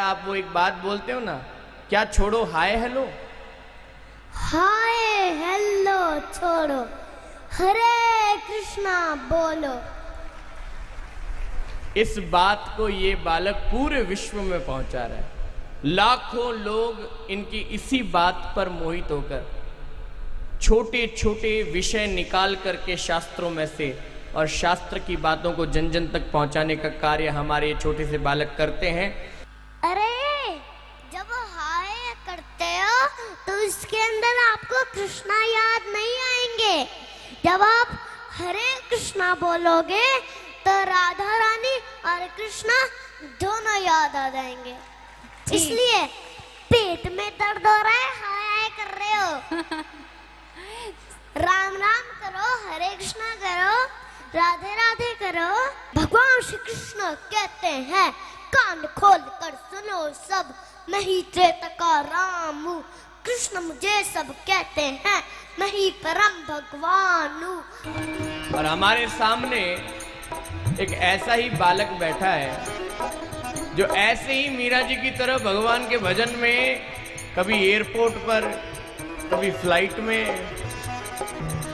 आप वो एक बात बोलते हो ना, क्या छोड़ो हाय हेलो, हाय हेलो छोड़ो, हरे कृष्णा बोलो। इस बात को ये बालक पूरे विश्व में पहुंचा रहा है। लाखों लोग इनकी इसी बात पर मोहित होकर छोटे छोटे विषय निकाल करके शास्त्रों में से और शास्त्र की बातों को जन जन तक पहुंचाने का कार्य हमारे छोटे से बालक करते हैं। अरे जब हाय करते हो तो इसके अंदर आपको कृष्णा याद नहीं आएंगे। जब आप हरे कृष्णा बोलोगे तो राधा रानी और कृष्णा दोनों याद आ जाएंगे। इसलिए पेट में दर्द हो रहा है, हाय हाय कर रहे हो। राम राम करो, हरे कृष्णा करो, राधे राधे करो। भगवान श्री कृष्ण कहते हैं कान खोल कर सुनो सब, नहीं त्रेता का राम हूँ, कृष्ण मुझे सब कहते हैं, नहीं परम भगवान हूँ। और हमारे सामने एक ऐसा ही बालक बैठा है जो ऐसे ही मीरा जी की तरह भगवान के भजन में कभी एयरपोर्ट पर, कभी फ्लाइट में,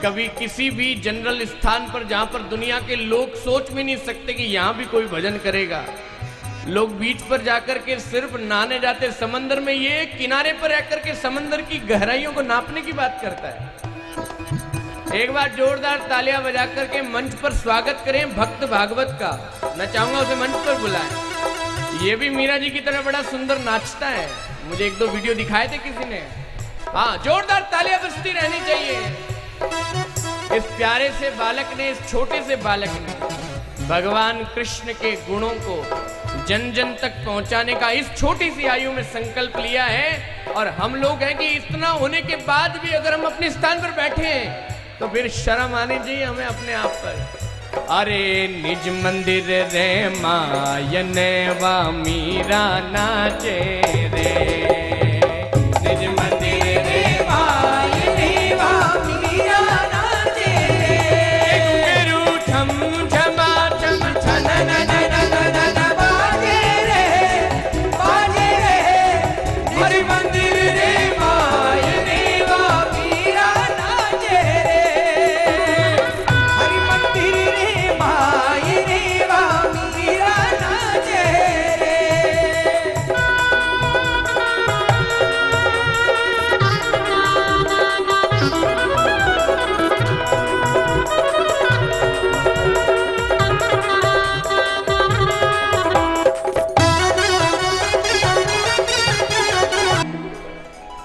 कभी किसी भी जनरल स्थान पर जहां पर दुनिया के लोग सोच भी नहीं सकते कि यहां भी कोई भजन करेगा, लोग बीच पर जाकर के सिर्फ नहाने जाते समंदर में, ये किनारे पर आकर के समंदर की गहराइयों को नापने की बात करता है। एक बार जोरदार तालियां बजाकर के मंच पर स्वागत करें भक्त भागवत का। मैं चाहूंगा उसे मंच पर बुलाएं। ये भी मीरा जी की तरह बड़ा सुंदर नाचता है, मुझे एक दो वीडियो दिखाए थे किसी ने। हाँ, जोरदार तालियां बजती रहनी चाहिए। इस प्यारे से बालक ने, इस छोटे से बालक ने भगवान कृष्ण के गुणों को जन जन तक पहुंचाने का इस छोटी सी आयु में संकल्प लिया है। और हम लोग हैं कि इतना होने के बाद भी अगर हम अपने स्थान पर बैठे हैं तो फिर शर्म आनी चाहिए हमें अपने आप पर। अरे निज मंदिर रे मायन वा मीरा नाचे रे, निज मंदिर रे मायन वा मीरा नाचे रे, गुरु छम छमा छम छन न न बाजे रे, बाजे रे, हरि मंदिर रे मायन वा मीरा नाचे रे, हरि मंदिर रे मायन वा मीरा नाचे रे।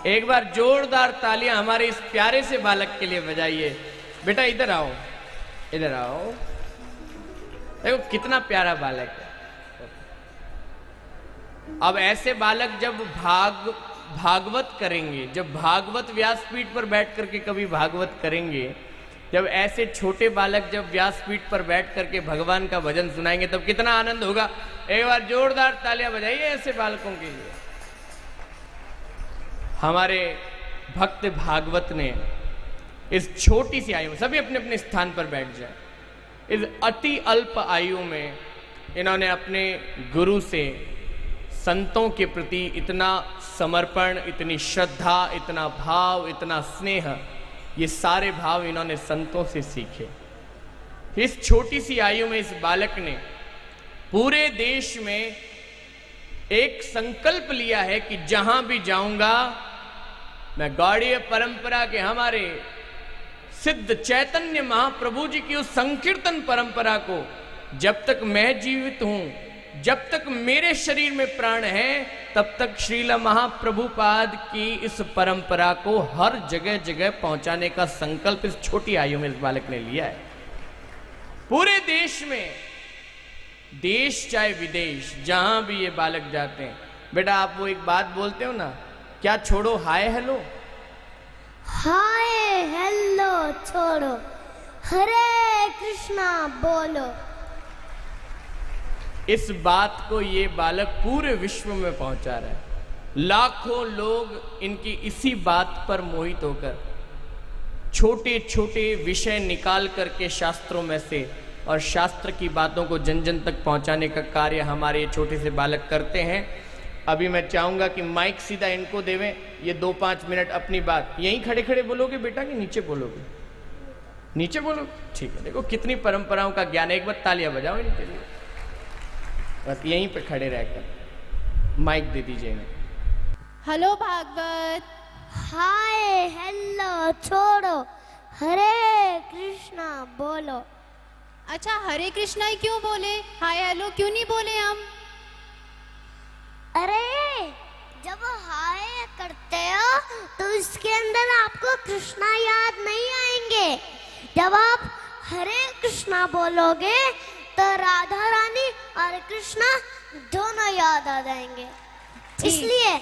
एक बार जोरदार तालियां हमारे इस प्यारे से बालक के लिए बजाइए। बेटा इधर आओ, इधर आओ, देखो कितना प्यारा बालक है। अब ऐसे बालक जब भागवत करेंगे, जब भागवत व्यासपीठ पर बैठ करके कभी भागवत करेंगे, जब ऐसे छोटे बालक जब व्यासपीठ पर बैठ करके भगवान का भजन सुनाएंगे तब कितना आनंद होगा। एक बार जोरदार तालियां बजाइए ऐसे बालकों के लिए। हमारे भक्त भागवत ने इस छोटी सी आयु में, सभी अपने अपने स्थान पर बैठ जाए, इस अति अल्प आयु में इन्होंने अपने गुरु से संतों के प्रति इतना समर्पण, इतनी श्रद्धा, इतना भाव, इतना स्नेह, ये सारे भाव इन्होंने संतों से सीखे। इस छोटी सी आयु में इस बालक ने पूरे देश में एक संकल्प लिया है कि जहां भी जाऊंगा मैं गौड़ीय परंपरा के हमारे सिद्ध चैतन्य महाप्रभु जी की उस संकीर्तन परंपरा को, जब तक मैं जीवित हूं, जब तक मेरे शरीर में प्राण है, तब तक श्रील महाप्रभुपाद की इस परंपरा को हर जगह जगह पहुंचाने का संकल्प इस छोटी आयु में इस बालक ने लिया है। पूरे देश में, देश चाहे विदेश, जहां भी ये बालक जाते हैं, बेटा आप वो एक बात बोलते हो ना, क्या छोड़ो हाय हेलो, हाय हेलो छोड़ो, हरे कृष्णा बोलो। इस बात को ये बालक पूरे विश्व में पहुंचा रहा है। लाखों लोग इनकी इसी बात पर मोहित होकर छोटे छोटे विषय निकाल करके शास्त्रों में से और शास्त्र की बातों को जन जन तक पहुंचाने का कार्य हमारे छोटे से बालक करते हैं। अभी मैं चाहूंगा कि माइक सीधा इनको देवें, ये 2-5 मिनट अपनी बात यहीं खड़े खड़े बोलोगे बेटा कि नीचे बोलोगे? नीचे बोलो, ठीक है। देखो कितनी परंपराओं का ज्ञान है, एक बार तालियां बजाओ इनके लिए। बस यहीं पे खड़े रहकर माइक दे दीजिए इन्हें। हेलो भागवत। हाय हेलो छोड़ो, हरे कृष्णा बोलो। अच्छा, हरे कृष्णा ही क्यों बोले, हाय हेलो क्यों नहीं बोले हम? अरे जब हाय करते हो तो इसके अंदर आपको कृष्णा याद नहीं आएंगे। जब आप हरे कृष्णा बोलोगे तो राधा रानी और कृष्णा दोनों याद आ जाएंगे। इसलिए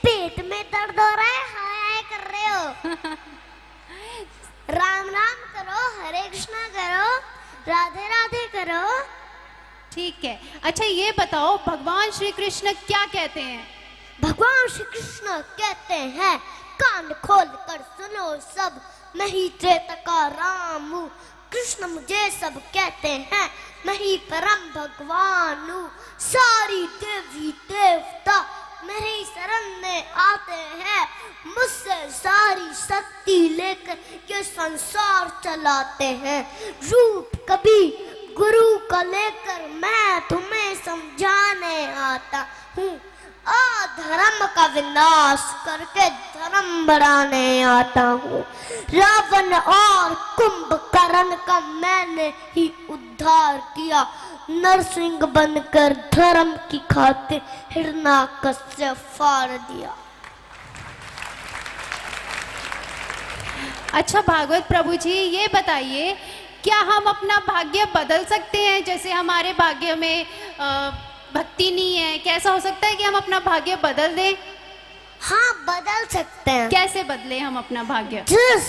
पेट में दर्द हो रहा है, हाय हाय कर रहे हो। राम राम करो, हरे कृष्णा करो, राधे राधे करो। ठीक है। अच्छा ये बताओ, भगवान श्री कृष्ण क्या कहते हैं? भगवान श्री कृष्ण कहते हैं, कान खोल कर सुनो सब, मैं ही त्रेता का राम हूँ। कृष्ण मुझे सब कहते हैं, मैं ही परम भगवान हूँ। सारी देवी देवता मेरी शरण में आते हैं, मुझसे सारी शक्ति लेकर ये संसार चलाते हैं। रूप कभी गुरु का लेकर मैं तुम्हें समझाने आता हूँ, अधर्म का विनाश करके धर्म बढ़ाने आता हूँ। रावण और कुंभकर्ण का मैंने ही उद्धार किया, नरसिंह बनकर धर्म की खातिर हिरण्याकश्यप फाड़ दिया। अच्छा भागवत प्रभु जी, ये बताइए, क्या हम अपना भाग्य बदल सकते हैं? जैसे हमारे भाग्य में भक्ति नहीं है, कैसा हो सकता है कि हम अपना भाग्य बदल दें? हाँ बदल सकते हैं। कैसे बदले हम अपना भाग्य? जिस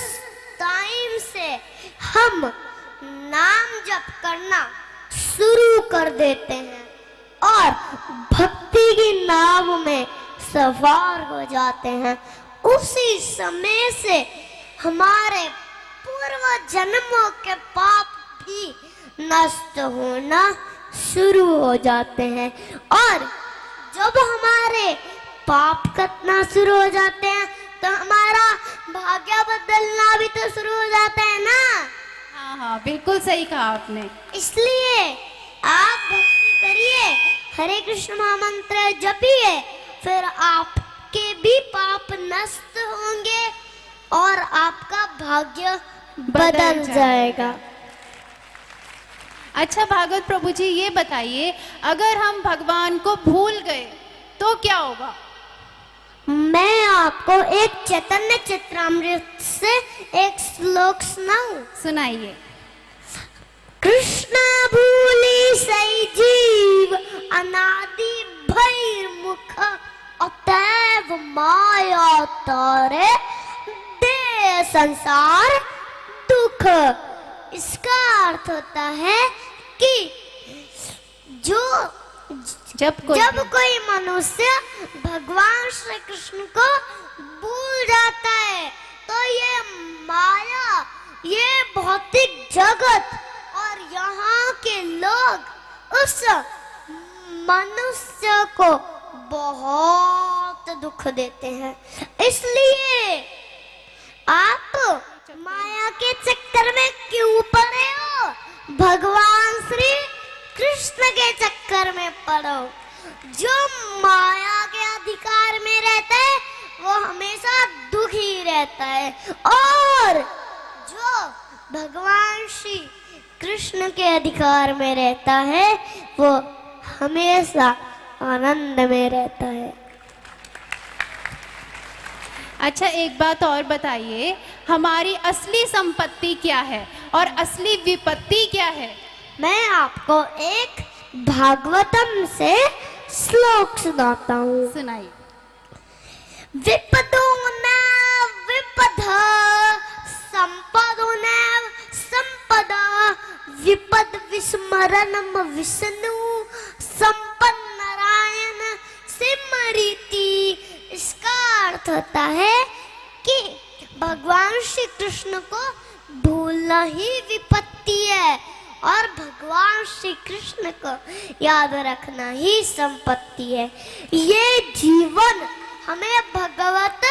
टाइम से हम नाम जप करना शुरू कर देते हैं और भक्ति की नाव में सवार हो जाते हैं, उसी समय से हमारे पूर्व जन्मों के पाप भी नष्ट होना शुरू हो जाते हैं। और जब हमारे पाप कटना शुरू हो जाते हैं तो हमारा भाग्य बदलना भी तो शुरू हो जाता है ना। हाँ हाँ, बिल्कुल सही कहा आपने। इसलिए आप भक्ति करिए, हरे कृष्ण महामंत्र जपिए, फिर आपके भी पाप नष्ट होंगे और आपका भाग्य बदल जाएगा। अच्छा भागवत प्रभु जी, ये बताइए, अगर हम भगवान को भूल गए तो क्या होगा? मैं आपको एक चैतन्य चित्रामृत से एक श्लोक सुनाऊं? सुनाइए। कृष्ण भूली सई जीव अनादि भैर्मुख, अतैव माया तारे दे संसार दुख। इसका अर्थ होता है कि जब कोई मनुष्य भगवान श्री कृष्ण को भूल जाता है तो ये माया, ये भौतिक जगत और यहाँ के लोग उस मनुष्य को बहुत दुख देते हैं। इसलिए आप माया के चक्कर में क्यों पड़े हो? भगवान श्री कृष्ण के चक्कर में पड़ो। जो माया के अधिकार में रहता है वो हमेशा दुखी रहता है, और जो भगवान श्री कृष्ण के अधिकार में रहता है वो हमेशा आनंद में रहता है। अच्छा एक बात और बताइए, हमारी असली संपत्ति क्या है और असली विपत्ति क्या है? मैं आपको एक भागवतम से श्लोक सुनाता हूँ। सुनाइए। विपदो न विपद, संपदो न संपदा, विपद विस्मरणम विष्णु, संपद नारायण सिमरिति। इसका अर्थ होता है कि भगवान श्री कृष्ण को भूलना ही विपत्ति है और भगवान श्री कृष्ण को याद रखना ही संपत्ति है। ये जीवन हमें भगवत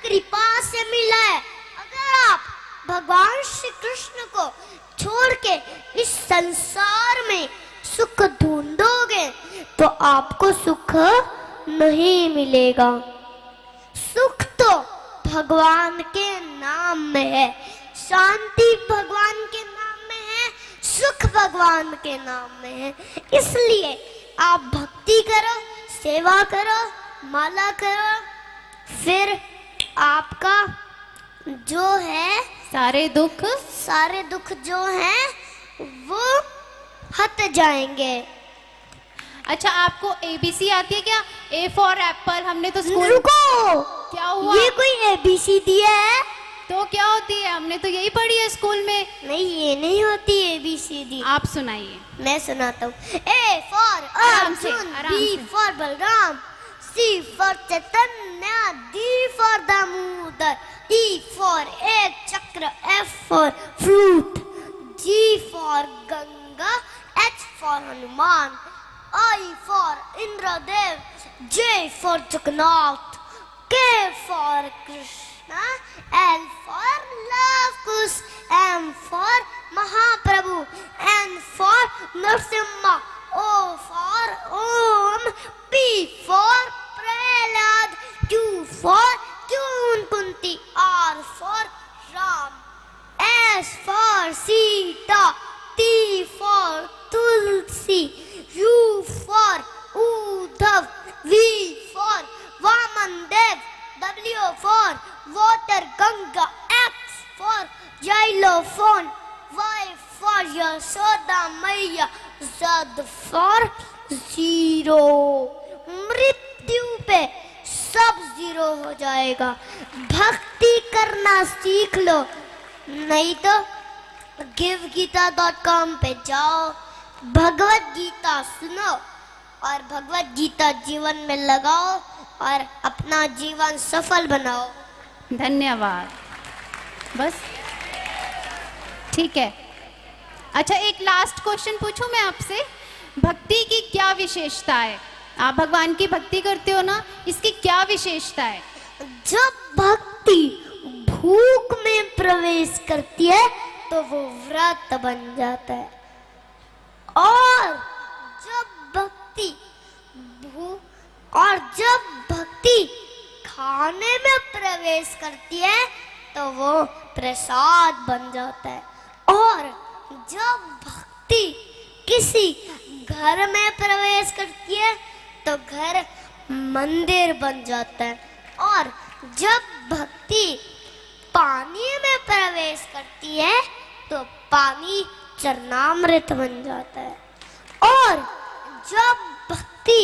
कृपा से मिला है। अगर आप भगवान श्री कृष्ण को छोड़ के इस संसार में सुख ढूंढोगे तो आपको सुख नहीं मिलेगा। सुख तो भगवान के नाम में है, शांति भगवान के नाम में है, सुख भगवान के नाम में है। इसलिए आप भक्ति करो, सेवा करो, माला करो, फिर आपका जो है सारे दुख जो है वो हट जाएंगे। अच्छा, आपको ABC आती है क्या? A फॉर एप्पल, हमने तो स्कूल। रुको, क्या हुआ? ये कोई ABCD है? तो क्या होती है? हमने तो यही पढ़ी है स्कूल में। नहीं, ये नहीं होती ABCD। आप सुनाइए। मैं सुनाता हूँ। A फॉर आराम से, अर्जुन, आराम B से। For Balram, C for Chaitanya, D for Damodar, E for एक चक्र, F for fruit, G for Ganga, H for Hanuman, I for Indradev, J for Jagannath, K for Krishna, L for Lav Kush, M for Mahaprabhu, N for Narasimha, O for Om, P for Prahlad, Q for Kunti, R for Ram, S for Sita, T for Tulsi, U for Uddhav, V for Vaman Dev, W for water Ganga, X for xylophone, Y for Yashoda मैया, Z for zero. मृत्यु पे सब zero हो जाएगा। भक्ति करना सीख लो, नहीं तो givegita.com पे जाओ, भगवत गीता सुनो और भगवत गीता जीवन में लगाओ और अपना जीवन सफल बनाओ। धन्यवाद। बस ठीक है। अच्छा, एक लास्ट क्वेश्चन पूछूं मैं आपसे। भक्ति की क्या विशेषता है? आप भगवान की भक्ति करते हो ना, इसकी क्या विशेषता है? जब भक्ति भूख में प्रवेश करती है तो वो व्रत बन जाता है, और जब भक्ति खाने में प्रवेश करती है तो वो प्रसाद बन जाता है, और जब भक्ति किसी घर में प्रवेश करती है तो घर मंदिर बन जाता है, और जब भक्ति पानी में प्रवेश करती है तो पानी चरणामृत बन जाता है, और जब भक्ति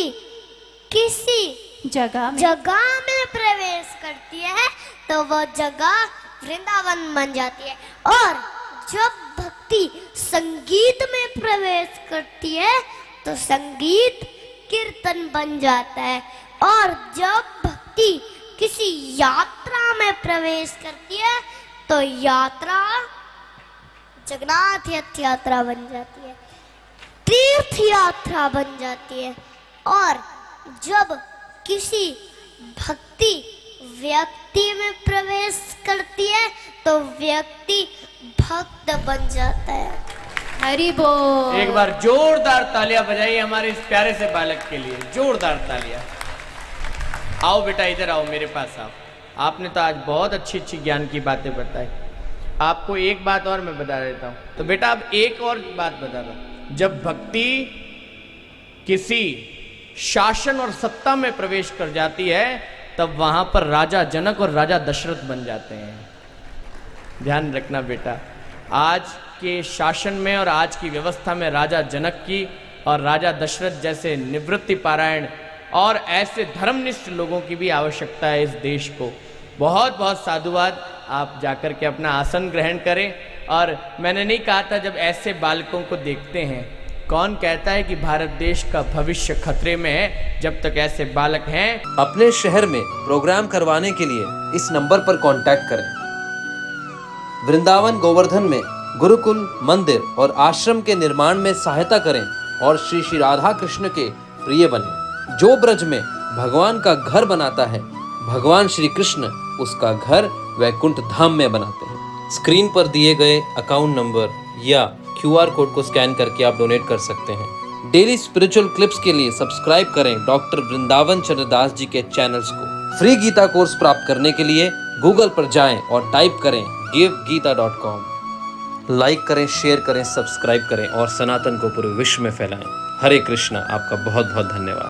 किसी जगह में प्रवेश करती है तो वो जगह वृंदावन बन जाती है, और जब भक्ति संगीत में प्रवेश करती है तो संगीत कीर्तन बन जाता है, और जब भक्ति किसी यात्रा में प्रवेश करती है तो यात्रा जगन्नाथ यात्रा बन जाती है, तीर्थ यात्रा बन जाती है, और जब किसी भक्ति व्यक्ति में प्रवेश करती है तो व्यक्ति भक्त बन जाता है। हरि बोल। एक बार जोरदार तालियां बजाइए हमारे इस प्यारे से बालक के लिए, जोरदार तालियां। आओ बेटा, इधर आओ, मेरे पास आओ। आपने तो आज बहुत अच्छी अच्छी ज्ञान की बातें बताई। आपको एक बात और मैं बता देता हूँ। तो बेटा अब एक और बात बता दो, जब भक्ति किसी शासन और सत्ता में प्रवेश कर जाती है तब वहां पर राजा जनक और राजा दशरथ बन जाते हैं। ध्यान रखना बेटा, आज के शासन में और आज की व्यवस्था में राजा जनक की और राजा दशरथ जैसे निवृत्ति पारायण और ऐसे धर्मनिष्ठ लोगों की भी आवश्यकता है इस देश को। बहुत बहुत साधुवाद। आप जाकर के अपना आसन ग्रहण करें। और मैंने नहीं कहा था, जब ऐसे बालकों को देखते हैं, कौन कहता है कि भारत देश का भविष्य खतरे में है जब तक ऐसे बालक हैं। अपने शहर में प्रोग्राम करवाने के लिए इस नंबर पर कांटेक्ट करें। वृंदावन गोवर्धन में गुरुकुल, मंदिर और आश्रम के निर्माण में सहायता करें और श्री श्री राधा कृष्ण के प्रिय बने। जो ब्रज में भगवान का घर बनाता है, भगवान श्री कृष्ण उसका घर वैकुंठ धाम में बनाते हैं। स्क्रीन पर दिए गए अकाउंट नंबर या QR कोड को स्कैन करके आप डोनेट कर सकते हैं। डेली स्पिरिचुअल क्लिप्स के लिए सब्सक्राइब करें डॉक्टर वृंदावन चंद्र दास जी के चैनल्स को। फ्री गीता कोर्स प्राप्त करने के लिए गूगल पर जाएं और टाइप करें givegita.com। लाइक करें, शेयर करें, सब्सक्राइब करें और सनातन को पूरे विश्व में फैलाएं। हरे कृष्णा। आपका बहुत बहुत धन्यवाद।